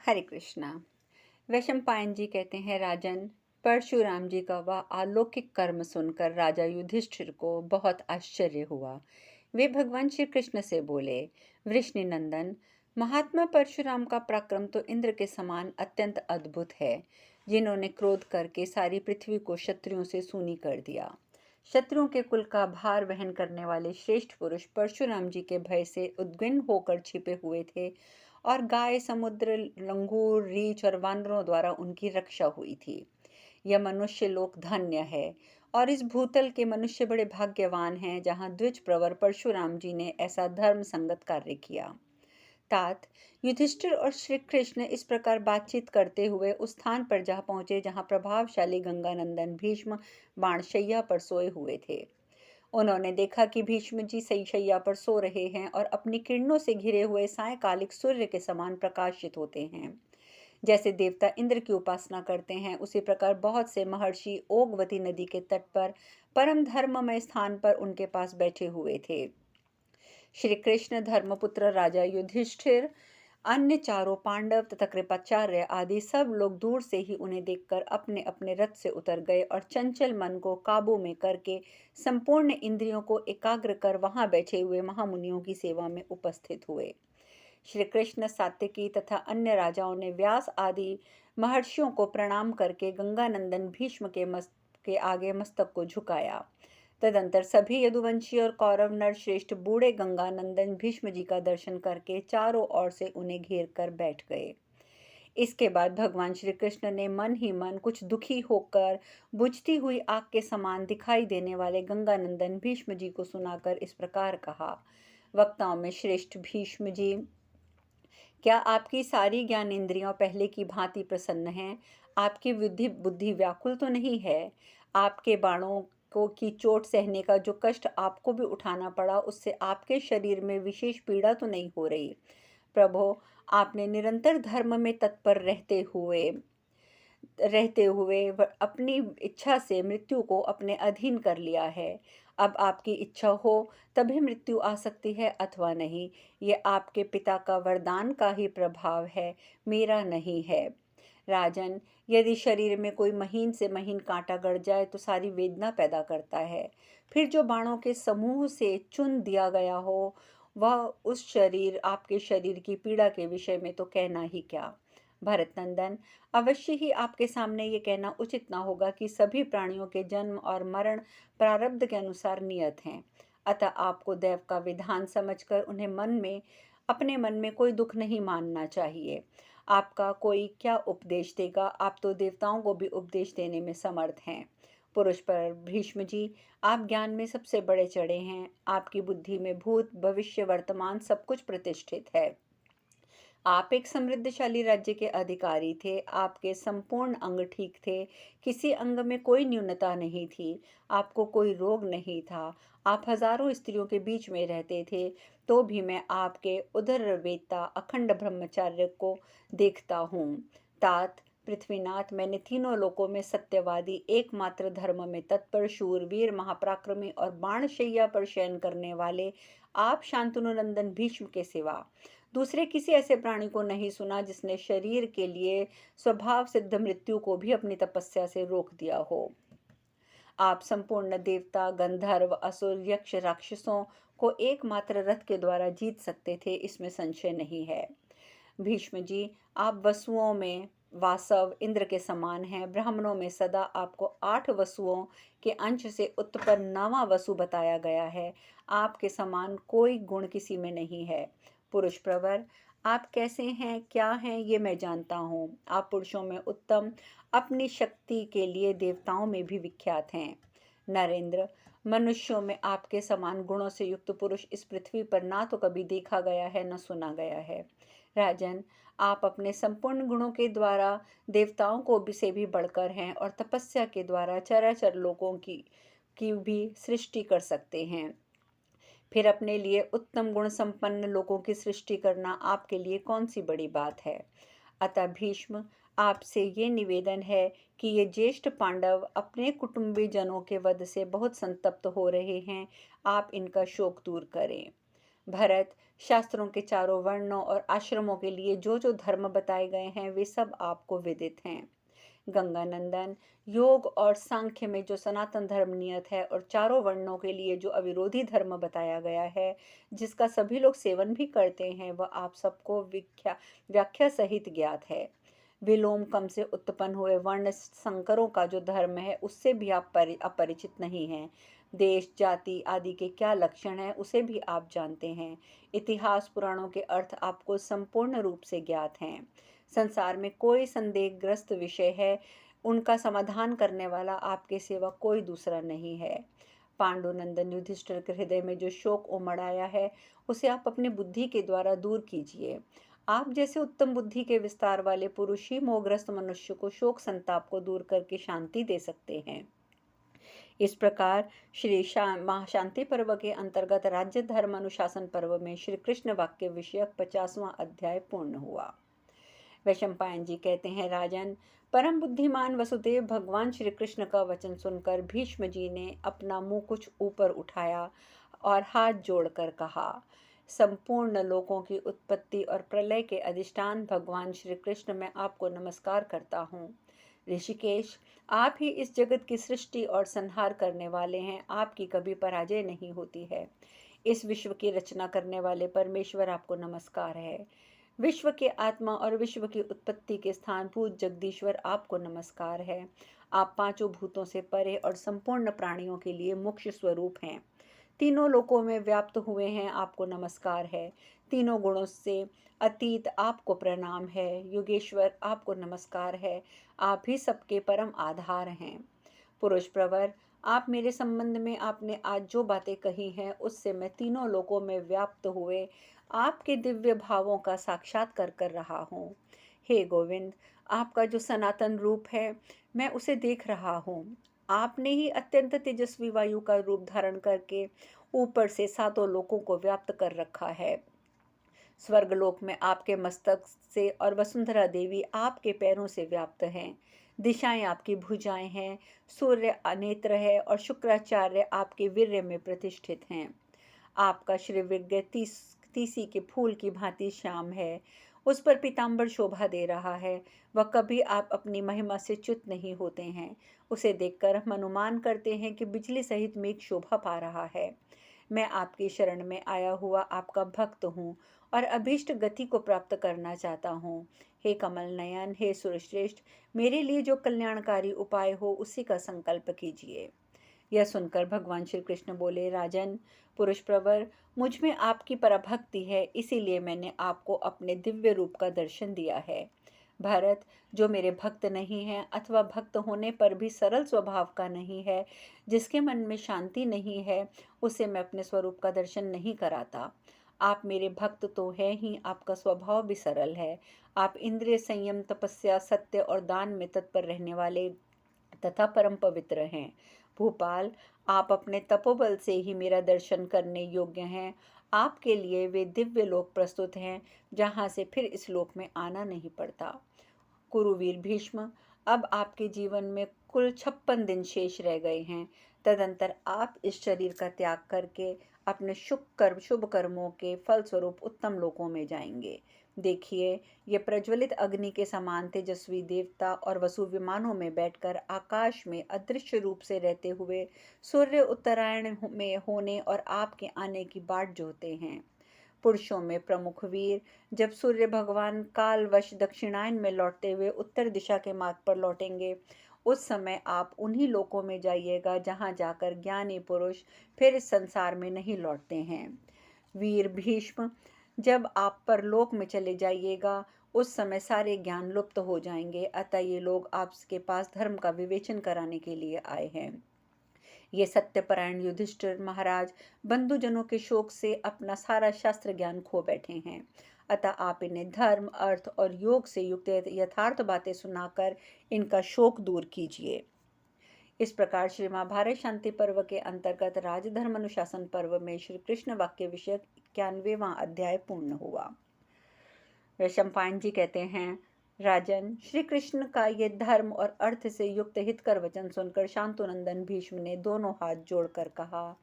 हरे कृष्णा। वैशंपायन जी कहते हैं, राजन, परशुराम जी का वह अलौकिक कर्म सुनकर राजा युधिष्ठिर को बहुत आश्चर्य हुआ। वे भगवान श्री कृष्ण से बोले, वृष्णि नंदन, महात्मा परशुराम का पराक्रम तो इंद्र के समान अत्यंत अद्भुत है, जिन्होंने क्रोध करके सारी पृथ्वी को शत्रुओं से सूनी कर दिया। शत्रुओं के कुल का भार वहन करने वाले श्रेष्ठ पुरुष परशुराम जी के भय से उद्विग्न होकर छिपे हुए थे, और गाय, समुद्र, लंगूर, रीछ और वानरों द्वारा उनकी रक्षा हुई थी। यह मनुष्य लोक धन्य है, और इस भूतल के मनुष्य बड़े भाग्यवान हैं, जहाँ द्विज प्रवर परशुराम जी ने ऐसा धर्म संगत कार्य किया। तात युधिष्ठिर और श्री कृष्ण इस प्रकार बातचीत करते हुए उस स्थान पर जा पहुंचे जहां प्रभावशाली गंगानंदन भीष्म बाणशैया पर सोए हुए थे। उन्होंने देखा कि भीष्म जी सही शैया पर सो रहे हैं और अपनी किरणों से घिरे हुए सायकालिक सूर्य के समान प्रकाशित होते हैं। जैसे देवता इंद्र की उपासना करते हैं, उसी प्रकार बहुत से महर्षि ओगवती नदी के तट पर परम धर्ममय स्थान पर उनके पास बैठे हुए थे। श्री कृष्ण, धर्मपुत्र राजा युधिष्ठिर, अन्य चारों पांडव तथा कृपाचार्य आदि सब लोग दूर से ही उन्हें देखकर अपने अपने रथ से उतर गए और चंचल मन को काबू में करके संपूर्ण इंद्रियों को एकाग्र कर वहां बैठे हुए महामुनियों की सेवा में उपस्थित हुए। श्री कृष्ण, सात्यकी तथा अन्य राजाओं ने व्यास आदि महर्षियों को प्रणाम करके गंगानंदन भीष्म के आगे मस्तक को झुकाया। तदंतर सभी यदुवंशी और कौरव नर श्रेष्ठ बूढ़े गंगानंदन भीष्म जी का दर्शन करके चारों ओर से उन्हें घेर कर बैठ गए। इसके बाद भगवान श्री कृष्ण ने मन ही मन कुछ दुखी होकर बुझती हुई आग के समान दिखाई देने वाले गंगानंदन भीष्म जी को सुनाकर इस प्रकार कहा। वक्ताओं में श्रेष्ठ भीष्म जी, क्या आपकी सारी ज्ञान इंद्रियों पहले की भांति प्रसन्न हैं? आपकी बुद्धि व्याकुल तो नहीं है? आपके बाणों को की चोट सहने का जो कष्ट आपको भी उठाना पड़ा, उससे आपके शरीर में विशेष पीड़ा तो नहीं हो रही? प्रभो, आपने निरंतर धर्म में तत्पर रहते हुए अपनी इच्छा से मृत्यु को अपने अधीन कर लिया है। अब आपकी इच्छा हो तभी मृत्यु आ सकती है अथवा नहीं। ये आपके पिता का वरदान का ही प्रभाव है, मेरा नहीं है। राजन, यदि शरीर में कोई महीन से महीन कांटा गड़ जाए तो सारी वेदना पैदा करता है। फिर जो बाणों के समूह से चुन दिया गया हो, वह उस शरीर आपके शरीर की पीड़ा के विषय में तो कहना ही क्या। भरत नंदन, अवश्य ही आपके सामने ये कहना उचित ना होगा कि सभी प्राणियों के जन्म और मरण प्रारब्ध के अनुसार नियत हैं। अतः आपको दैव का विधान समझकर उन्हें अपने मन में कोई दुख नहीं मानना चाहिए। आपका कोई क्या उपदेश देगा? आप तो देवताओं को भी उपदेश देने में समर्थ हैं। पुरुष पर भीष्म जी, आप ज्ञान में सबसे बड़े चढ़े हैं। आपकी बुद्धि में भूत, भविष्य, वर्तमान सब कुछ प्रतिष्ठित है। आप एक समृद्धशाली राज्य के अधिकारी थे। आपके संपूर्ण अंग ठीक थे, किसी अंग में कोई न्यूनता नहीं थी। आपको कोई रोग नहीं था। आप हजारों स्त्रियों के बीच में रहते थे, तो भी मैं आपके उदरवेत्ता अखंड ब्रह्मचार्य को देखता हूँ। तात पृथ्वीनाथ, मैंने तीनों लोकों में सत्यवादी, एकमात्र धर्म में तत्पर, शूरवीर, महापराक्रमी और बाणशैया पर शयन करने वाले आप शांतनु नंदन भीष्म के सिवा दूसरे किसी ऐसे प्राणी को नहीं सुना जिसने शरीर के लिए स्वभाव सिद्ध मृत्यु को भी अपनी तपस्या से रोक दिया हो। आप संपूर्ण देवता, गंधर्व, असुर, यक्ष, राक्षसों को एकमात्र रथ के द्वारा जीत सकते थे, इसमें संशय नहीं है। भीष्म जी, आप वसुओं में वासव इंद्र के समान हैं। ब्राह्मणों में सदा आपको 8 वसुओं के अंश से उत्पन्न 9वां वसु बताया गया है। आपके समान कोई गुण किसी में नहीं है। पुरुष प्रवर, आप कैसे हैं, क्या हैं, ये मैं जानता हूँ। आप पुरुषों में उत्तम, अपनी शक्ति के लिए देवताओं में भी विख्यात हैं। नरेंद्र, मनुष्यों में आपके समान गुणों से युक्त पुरुष इस पृथ्वी पर ना तो कभी देखा गया है, न सुना गया है। राजन, आप अपने संपूर्ण गुणों के द्वारा देवताओं को भी से भी बढ़कर हैं और तपस्या के द्वारा चराचर लोगों की भी सृष्टि कर सकते हैं। फिर अपने लिए उत्तम गुण संपन्न लोगों की सृष्टि करना आपके लिए कौन सी बड़ी बात है? अतः भीष्म, आपसे ये निवेदन है कि ये ज्येष्ठ पांडव अपने कुटुंबी जनों के वध से बहुत संतप्त हो रहे हैं। आप इनका शोक दूर करें। भरत, शास्त्रों के चारों वर्णों और आश्रमों के लिए जो जो धर्म बताए गए हैं वे सब आपको विदित हैं। गंगानंदन, योग और सांख्य में जो सनातन धर्म नियत है और चारों वर्णों के लिए जो अविरोधी धर्म बताया गया है, जिसका सभी लोग सेवन भी करते हैं, वह आप सबको व्याख्या सहित ज्ञात है। विलोम कम से उत्पन्न हुए वर्ण संकरों का जो धर्म है उससे भी आप अपरिचित नहीं हैं। देश जाति आदि के क्या लक्षण है उसे भी आप जानते हैं। इतिहास पुराणों के अर्थ आपको संपूर्ण रूप से ज्ञात हैं। संसार में कोई संदेहग्रस्त विषय है, उनका समाधान करने वाला आपके सिवा कोई दूसरा नहीं है। पांडुनंदन युधिष्ठिर के हृदय में जो शोक उमड़ आया है उसे आप अपनी बुद्धि के द्वारा दूर कीजिए। आप जैसे उत्तम बुद्धि के विस्तार वाले पुरुष ही मोहग्रस्त मनुष्य को शोक संताप को दूर करके शांति दे सकते हैं। इस प्रकार श्री महाशांति पर्व के अंतर्गत राज्य धर्म अनुशासन पर्व में श्री कृष्ण वाक्य विषयक 50वां अध्याय पूर्ण हुआ। वैशंपायन जी कहते हैं, राजन, परम बुद्धिमान वसुदेव भगवान श्री कृष्ण का वचन सुनकर भीष्म जी ने अपना मुंह कुछ ऊपर उठाया और हाथ जोड़कर कहा, संपूर्ण लोकों की उत्पत्ति और प्रलय के अधिष्ठान भगवान श्री कृष्ण, मैं आपको नमस्कार करता हूँ। ऋषिकेश, आप ही इस जगत की सृष्टि और संहार करने वाले हैं, आपकी कभी पराजय नहीं होती है। इस विश्व की रचना करने वाले परमेश्वर, आपको नमस्कार है। विश्व के आत्मा और विश्व की उत्पत्ति के स्थान पूज जगदीश्वर, आपको नमस्कार है। आप पांचों भूतों से परे और संपूर्ण प्राणियों के लिए मुख्य स्वरूप हैं। तीनों लोकों में व्याप्त हुए हैं, आपको नमस्कार है। तीनों गुणों से अतीत, आपको प्रणाम है। युगेश्वर, आपको नमस्कार है। आप ही सबके परम आधार हैं। पुरुष प्रवर, आप मेरे संबंध में आपने आज जो बातें कही हैं उससे मैं तीनों लोकों में व्याप्त हुए आपके दिव्य भावों का साक्षात्कार कर रहा हूँ। हे गोविंद, आपका जो सनातन रूप है मैं उसे देख रहा हूँ। आपने ही अत्यंत तेजस्वी वायु का रूप धारण करके ऊपर से सातों लोकों को व्याप्त कर रखा है। स्वर्गलोक में आपके मस्तक से और वसुंधरा देवी आपके पैरों से व्याप्त हैं। दिशाएं आपकी भुजाएं हैं। सूर्य अनेत्र है और शुक्राचार्य आपके वीर्य में प्रतिष्ठित हैं। आपका श्रीविज्ञ तीसी के फूल की भांति श्याम है। उस पर पीताम्बर शोभा दे रहा है। वह कभी आप अपनी महिमा से च्युत नहीं होते हैं। उसे देखकर हम अनुमान करते हैं कि बिजली सहित मेघ शोभा पा रहा है। मैं आपकी शरण में आया हुआ आपका भक्त हूँ और अभीष्ट गति को प्राप्त करना चाहता हूँ। हे कमल नयन, हे सुरश्रेष्ठ, मेरे लिए जो कल्याणकारी उपाय हो उसी का संकल्प कीजिए। यह सुनकर भगवान श्री कृष्ण बोले, राजन, पुरुष प्रवर, मुझ में आपकी पराभक्ति है, इसीलिए मैंने आपको अपने दिव्य रूप का दर्शन दिया है। भरत, जो मेरे भक्त नहीं है अथवा भक्त होने पर भी सरल स्वभाव का नहीं है, जिसके मन में शांति नहीं है, उसे मैं अपने स्वरूप का दर्शन नहीं कराता। आप मेरे भक्त तो हैं ही, आपका स्वभाव भी सरल है। आप इंद्रिय संयम, तपस्या, सत्य और दान में तत्पर रहने वाले तथा परम पवित्र हैं। भूपाल, आप अपने तपोबल से ही मेरा दर्शन करने योग्य हैं। आपके लिए वे दिव्य लोक प्रस्तुत हैं, जहाँ से फिर इस लोक में आना नहीं पड़ता। कुरुवीर भीष्म, अब आपके जीवन में कुल 56 दिन शेष रह गए हैं। तदंतर आप इस शरीर का त्याग करके अपने शुभ कर्मों के फलस्वरूप उत्तम लोकों में जाएंगे। देखिए, ये प्रज्वलित अग्नि के समान तेजस्वी देवता और वसु विमानों में बैठकर आकाश में अदृश्य रूप से रहते हुए सूर्य उत्तरायण में होने और आपके आने की बाट जोहते हैं। पुरुषों में प्रमुख वीर, जब सूर्य भगवान कालवश दक्षिणायन में लौटते हुए उत्तर दिशा के मार्ग पर लौटेंगे, उस समय आप उन्हीं लोकों में जाइएगा जहां जाकर ज्ञानी पुरुष फिर इस संसार में नहीं लौटते हैं। वीर भीष्म, जब आप परलोक में चले जाइएगा उस समय सारे ज्ञान लुप्त हो जाएंगे, अतः ये लोग आपके पास धर्म का विवेचन कराने के लिए आए हैं। ये सत्यपरायण युधिष्ठिर महाराज बंधुजनों के शोक से अपना सारा शास्त्र ज्ञान खो बैठे हैं, अतः आप इन्हें धर्म, अर्थ और योग से युक्त यथार्थ बातें सुनाकर इनका शोक दूर कीजिए। इस प्रकार श्री महाभारत शांति पर्व के अंतर्गत राजधर्म अनुशासन पर्व में श्री कृष्ण वाक्य विषयक 91वां अध्याय पूर्ण हुआ। वैशंपायन जी कहते हैं, राजन, श्री कृष्ण का ये धर्म और अर्थ से युक्त हितकर वचन सुनकर शांतुनंदन भीष्म ने दोनों हाथ जोड़कर कहा,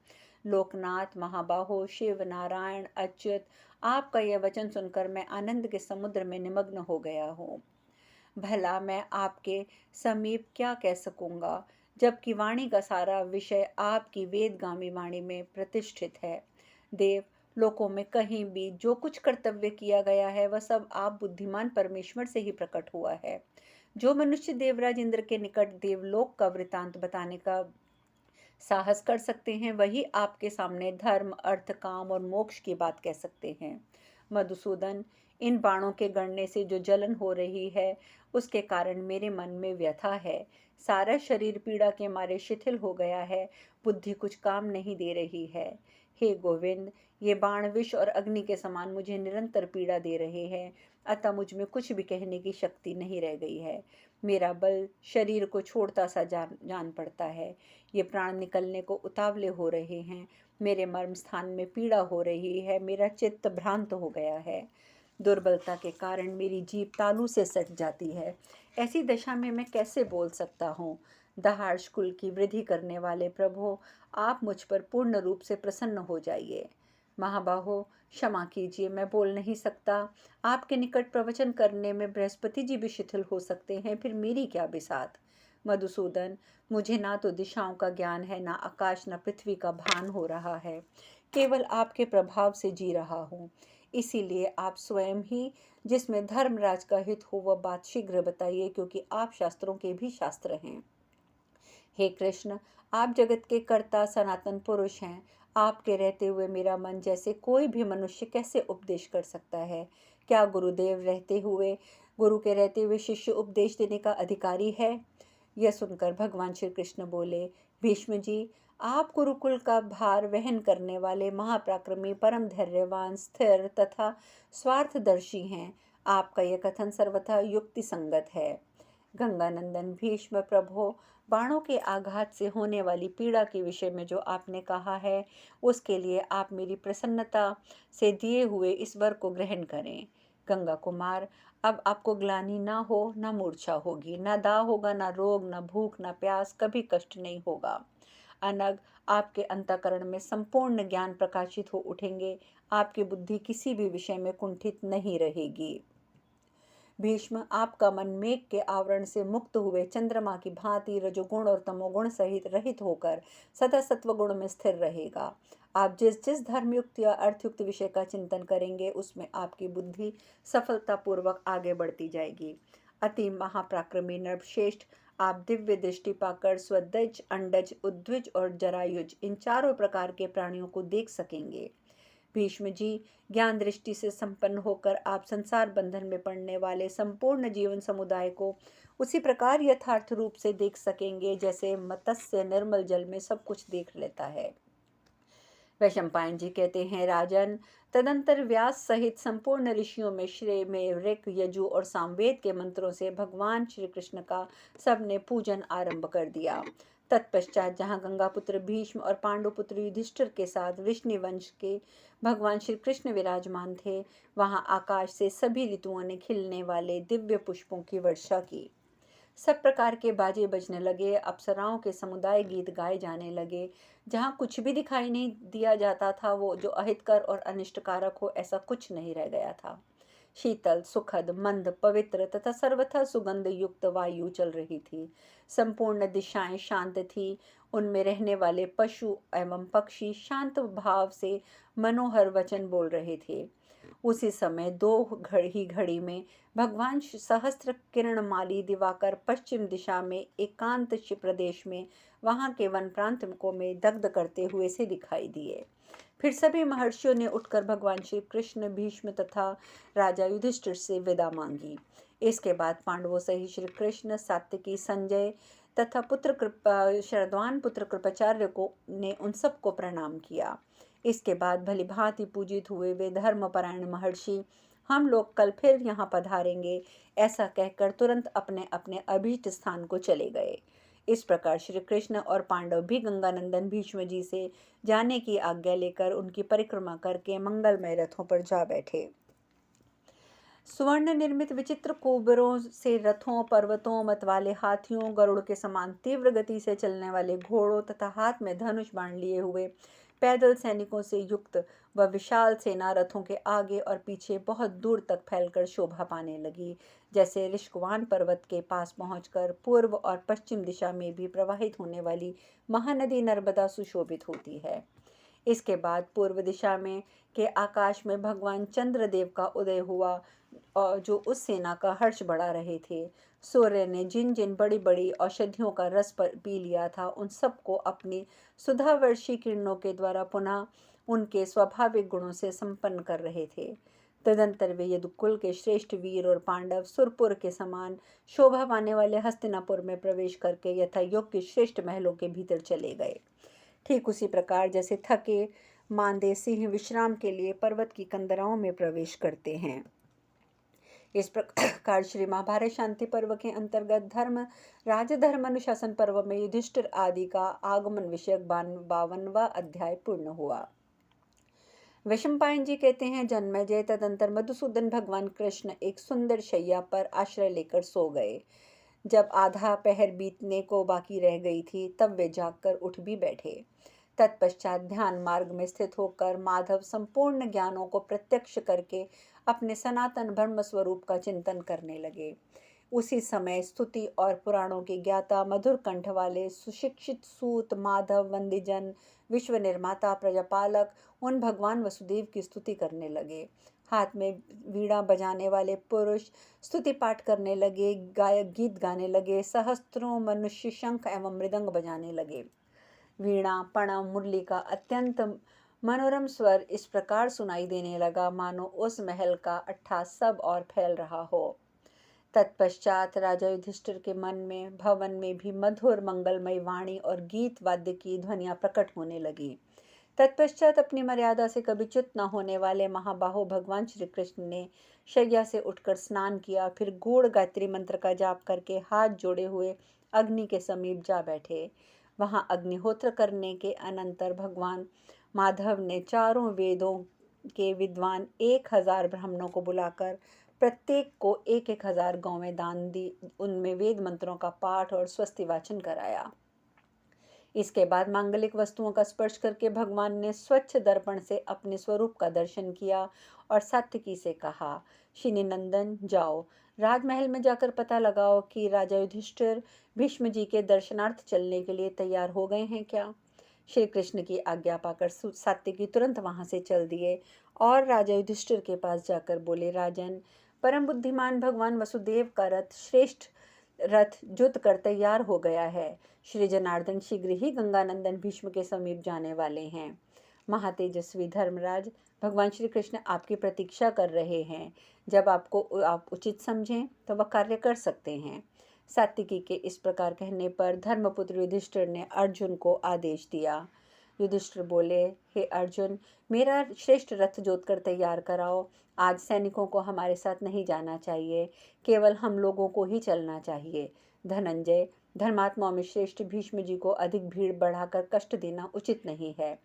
लोकनाथ, महाबाहो, शिव, नारायण, अच्युत, आपका यह वचन सुनकर मैं आनंद के समुद्र में निमग्न हो गया हूँ। भला मैं आपके समीप क्या कह सकूँगा, जबकि वाणी का सारा विषय आपकी वेदगामी वाणी में प्रतिष्ठित है। देव लोकों में कहीं भी जो कुछ कर्तव्य किया गया है वह सब आप बुद्धिमान परमेश्वर से ही प्रकट हुआ है। जो मनुष्य देवराज इंद्र के निकट देवलोक का वृतांत बताने का साहस कर सकते हैं वही आपके सामने धर्म, अर्थ, काम और मोक्ष की बात कह सकते हैं। मधुसूदन, इन बाणों के गड़ने से जो जलन हो रही है उसके कारण मेरे मन में व्यथा है। सारा शरीर पीड़ा के मारे शिथिल हो गया है, बुद्धि कुछ काम नहीं दे रही है। हे गोविंद, ये बाण विष और अग्नि के समान मुझे निरंतर पीड़ा दे रहे हैं, अतः मुझ में कुछ भी कहने की शक्ति नहीं रह गई है। मेरा बल शरीर को छोड़ता सा जान पड़ता है। ये प्राण निकलने को उतावले हो रहे हैं। मेरे मर्म स्थान में पीड़ा हो रही है। मेरा चित्त भ्रांत हो गया है। दुर्बलता के कारण मेरी जीभ तालू से सट जाती है। ऐसी दशा में मैं कैसे बोल सकता हूँ? दहाड़ कुल की वृद्धि करने वाले प्रभु, आप मुझ पर पूर्ण रूप से प्रसन्न हो जाइए। महाबाहो, क्षमा कीजिए, मैं बोल नहीं सकता। आपके निकट प्रवचन करने में बृहस्पति जी भी शिथिल हो सकते हैं, फिर मेरी क्या बिसात। मधुसूदन, मुझे ना तो दिशाओं का ज्ञान है, ना आकाश, ना पृथ्वी का भान हो रहा है। केवल आपके प्रभाव से जी रहा हूँ। इसीलिए आप स्वयं ही जिसमें धर्मराज का हित हो वह बात शीघ्र बताइए, क्योंकि आप शास्त्रों के भी शास्त्र हैं। हे कृष्ण, आप जगत के कर्ता सनातन पुरुष हैं। आपके रहते हुए मेरा मन जैसे कोई भी मनुष्य कैसे उपदेश कर सकता है? क्या गुरु के रहते हुए शिष्य उपदेश देने का अधिकारी है? यह सुनकर भगवान श्री कृष्ण बोले, भीष्म जी, आप गुरुकुल का भार वहन करने वाले महापराक्रमी, परम धैर्यवान, स्थिर तथा स्वार्थदर्शी हैं। आपका यह कथन सर्वथा युक्ति संगत है। गंगानंदन, भीष्म प्रभो, बाणों के आघात से होने वाली पीड़ा के विषय में जो आपने कहा है उसके लिए आप मेरी प्रसन्नता से दिए हुए इस वर को ग्रहण करें। गंगा कुमार, अब आपको ग्लानि ना हो, ना मूर्छा होगी, ना दाह होगा, ना रोग, ना भूख, ना प्यास, कभी कष्ट नहीं होगा। अनग आपके अंतःकरण में संपूर्ण ज्ञान प्रकाशित हो उठेंगे। आपकी बुद्धि किसी भी विषय में कुंठित नहीं रहेगी। भीष्म, आपका मन मेघ के आवरण से मुक्त हुए चंद्रमा की भांति रजोगुण और तमोगुण सहित रहित होकर सदा सत्वगुण में स्थिर रहेगा। आप जिस जिस धर्मयुक्त या अर्थयुक्त विषय का चिंतन करेंगे उसमें आपकी बुद्धि सफलतापूर्वक आगे बढ़ती जाएगी। अति महापराक्रमी नरश्रेष्ठ, आप दिव्य दृष्टि पाकर स्वदज, अंडज, उद्विज और जरायुज इन चारों प्रकार के प्राणियों को देख सकेंगे। भीष्म जी, ज्ञान दृष्टि से संपन्न होकर आप संसार बंधन में पड़ने वाले संपूर्ण जीवन समुदाय को उसी प्रकार यथार्थ रूप से देख सकेंगे जैसे मत्स्य निर्मल जल में सब कुछ देख लेता है। वैशंपायन जी कहते हैं, राजन, तदंतर व्यास सहित संपूर्ण ऋषियों में श्रेय में ऋक, यजु और सामवेद के मंत्रों से भगवान श्री कृष्ण का सबने पूजन आरंभ कर दिया। तत्पश्चात जहाँ गंगापुत्र भीष्म और पांडुपुत्र युधिष्ठिर के साथ वृष्णिवंश के भगवान श्री कृष्ण विराजमान थे, वहाँ आकाश से सभी ऋतुओं ने खिलने वाले दिव्य पुष्पों की वर्षा की। सब प्रकार के बाजे बजने लगे, अप्सराओं के समुदाय गीत गाए जाने लगे। जहाँ कुछ भी दिखाई नहीं दिया जाता था वो जो अहितकर और अनिष्टकारक हो ऐसा कुछ नहीं रह गया था। शीतल, सुखद, मंद, पवित्र तथा सर्वथा सुगंध युक्त वायु चल रही थी। संपूर्ण दिशाएं शांत थी। उनमें रहने वाले पशु एवं पक्षी शांत भाव से मनोहर वचन बोल रहे थे। उसी समय दो घड़ी में भगवान सहस्त्र किरण माली दिवाकर पश्चिम दिशा में एकांत प्रदेश में वहां के वन प्रांत को में दग्ध करते हुए से दिखाई दिए। फिर सभी महर्षियों ने उठकर भगवान श्री कृष्ण, भीष्म तथा राजा युधिष्ठिर से विदा मांगी। इसके बाद पांडवों सहित श्री कृष्ण, सात्यकी, संजय तथा शरद्वान पुत्र कृपाचार्य को ने उन सबको प्रणाम किया। इसके बाद भली भांति पूजित हुए वे धर्मपरायण महर्षि, हम लोग कल फिर यहाँ पधारेंगे, ऐसा कहकर तुरंत अपने अपने अभीष्ट स्थान को चले गए। इस प्रकार श्री कृष्ण और पांडव भी गंगानंदन भीष्म जी से जाने की आज्ञा लेकर उनकी परिक्रमा करके मंगलमय रथों पर जा बैठे। स्वर्ण निर्मित विचित्र कुबेरों से रथों, पर्वतों, मतवाले हाथियों, गरुड़ के समान तीव्र गति से चलने वाले घोड़ों तथा हाथ में धनुष बाण लिए हुए पैदल सैनिकों से युक्त व विशाल सेना रथों के आगे और पीछे बहुत दूर तक फैलकर शोभा पाने लगी, जैसे ऋषिकुवान पर्वत के पास पहुंचकर पूर्व और पश्चिम दिशा में भी प्रवाहित होने वाली महानदी नर्मदा सुशोभित होती है। इसके बाद पूर्व दिशा में के आकाश में भगवान चंद्रदेव का उदय हुआ, और जो उस सेना का हर्ष बढ़ा रहे थे। सूर्य ने जिन जिन बड़ी बड़ी औषधियों का रस पी लिया था, उन सबको अपनी सुधावर्षी किरणों के द्वारा पुनः उनके स्वाभाविक गुणों से संपन्न कर रहे थे। तदंतर वे यदुकुल के श्रेष्ठ वीर और पांडव सुरपुर के समान शोभा पाने वाले हस्तिनापुर में प्रवेश करके यथा योग्य श्रेष्ठ महलों के भीतर चले गए। ठीक उसी प्रकार जैसे थके मांदे सिंह विश्राम के लिए पर्वत की कंदराओं में प्रवेश करते हैं। इस प्रकार श्री महाभारत शांति पर्व के अंतर्गत राजधर्म अनुशासन पर्व में युधिष्ठिर आदि का आगमन विषयक 52वां अध्याय पूर्ण हुआ। वैशंपायन जी कहते हैं, जन्मेजय तदंतर मधुसूदन भगवान कृष्ण एक सुंदर शैया पर आश्रय लेकर सो गए। जब आधा पहर बीतने को बाकी रह गई थी, तब वे जागकर उठ भी बैठे। तत्पश्चात ध्यान मार्ग में स्थित होकर माधव संपूर्ण ज्ञानों को प्रत्यक्ष करके अपने सनातन ब्रह्म स्वरूप का चिंतन करने लगे। उसी समय स्तुति और पुराणों के ज्ञाता मधुर कंठ वाले सुशिक्षित सूत माधव वंदीजन विश्व निर्माता प्रजापालक उन भगवान वसुदेव की स्तुति करने लगे। हाथ में वीणा बजाने वाले पुरुष स्तुति पाठ करने लगे, गायक गीत गाने लगे, सहस्त्रों मनुष्य शंख एवं मृदंग बजाने लगे। वीणा पणम मुरली का अत्यंत मनोरम स्वर इस प्रकार सुनाई देने लगा, मानो उस महल का अट्ठा सब और फैल रहा हो। तत्पश्चात राजा युधिष्ठिर के मन में भवन में भी मधुर मंगलमय वाणी और गीत वाद्य की ध्वनियां प्रकट होने लगी। तत्पश्चात अपनी मर्यादा से कभी च्युत न होने वाले महाबाहो भगवान श्री कृष्ण ने शैया से उठकर स्नान किया, फिर गूढ़ गायत्री मंत्र का जाप करके हाथ जोड़े हुए अग्नि के समीप जा बैठे। वहां अग्निहोत्र करने के अनंतर भगवान माधव ने चारों वेदों के विद्वान 1000 ब्राह्मणों को बुलाकर प्रत्येक को 1000 गौवें दान दी, उनमें वेद मंत्रों का पाठ और स्वस्ति वाचन कराया। इसके बाद मांगलिक वस्तुओं का स्पर्श करके भगवान ने स्वच्छ दर्पण से अपने स्वरूप का दर्शन किया और सात्विकी से कहा, श्री नंदन जाओ, राजमहल में जाकर पता लगाओ कि राजा युधिष्ठिर भीष्म जी के दर्शनार्थ चलने के लिए तैयार हो गए हैं क्या। श्री कृष्ण की आज्ञा पाकर सात्विकी तुरंत वहां से चल दिए और राजा युधिष्ठिर के पास जाकर बोले, राजन, परम बुद्धिमान भगवान वसुदेव का श्रेष्ठ रथ जुत कर तैयार हो गया है। श्री जनार्दन शीघ्र ही गंगानंदन भीष्म के समीप जाने वाले हैं। महातेजस्वी धर्मराज, भगवान श्री कृष्ण आपकी प्रतीक्षा कर रहे हैं। जब आप उचित समझें तो वह कार्य कर सकते हैं। सात्विकी के इस प्रकार कहने पर धर्मपुत्र युधिष्ठिर ने अर्जुन को आदेश दिया। युधिष्ठिर बोले, हे अर्जुन, मेरा श्रेष्ठ रथ जोतकर तैयार कराओ। आज सैनिकों को हमारे साथ नहीं जाना चाहिए, केवल हम लोगों को ही चलना चाहिए। धनंजय, धर्मात्माओं में श्रेष्ठ भीष्म जी को अधिक भीड़ बढ़ाकर कष्ट देना उचित नहीं है,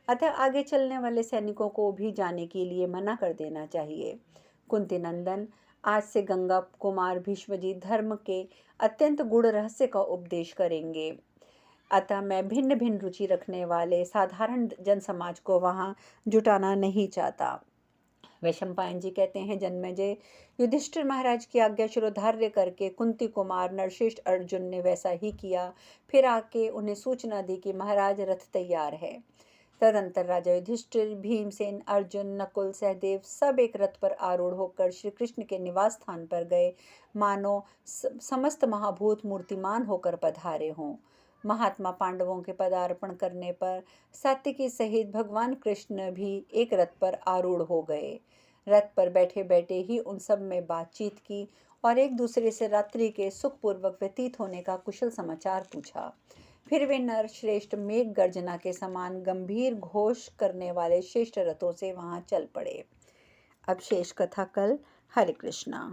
अतः आगे चलने वाले सैनिकों को भी जाने के लिए मना कर देना चाहिए। कुंती नंदन, आज से गंगा कुमार भीष्म जी धर्म के अत्यंत गूढ़ रहस्य का उपदेश करेंगे, अतः मैं भिन्न भिन्न रुचि रखने वाले साधारण जन समाज को वहां जुटाना नहीं चाहता। वैशंपायन जी कहते हैं, जन्मेजय, युधिष्ठिर महाराज की आज्ञा शिरोधार्य करके कुंती कुमार नरश्रेष्ठ अर्जुन ने वैसा ही किया। फिर आके उन्हें सूचना दी कि महाराज रथ तैयार है। तदंतर राजा युधिष्ठिर, भीमसेन, अर्जुन, नकुल, सहदेव सब एक रथ पर आरूढ़ होकर श्री कृष्ण के निवास स्थान पर गए, मानो समस्त महाभूत मूर्तिमान होकर पधारे हों। महात्मा पांडवों के पदार्पण करने पर सात्विकी सहित भगवान कृष्ण भी एक रथ पर आरूढ़ हो गए। रथ पर बैठे बैठे ही उन सब में बातचीत की और एक दूसरे से रात्रि के सुखपूर्वक व्यतीत होने का कुशल समाचार पूछा। फिर वे नर श्रेष्ठ मेघ गर्जना के समान गंभीर घोष करने वाले श्रेष्ठ रथों से वहां चल पड़े। अब शेष कथा कल। हरे कृष्णा।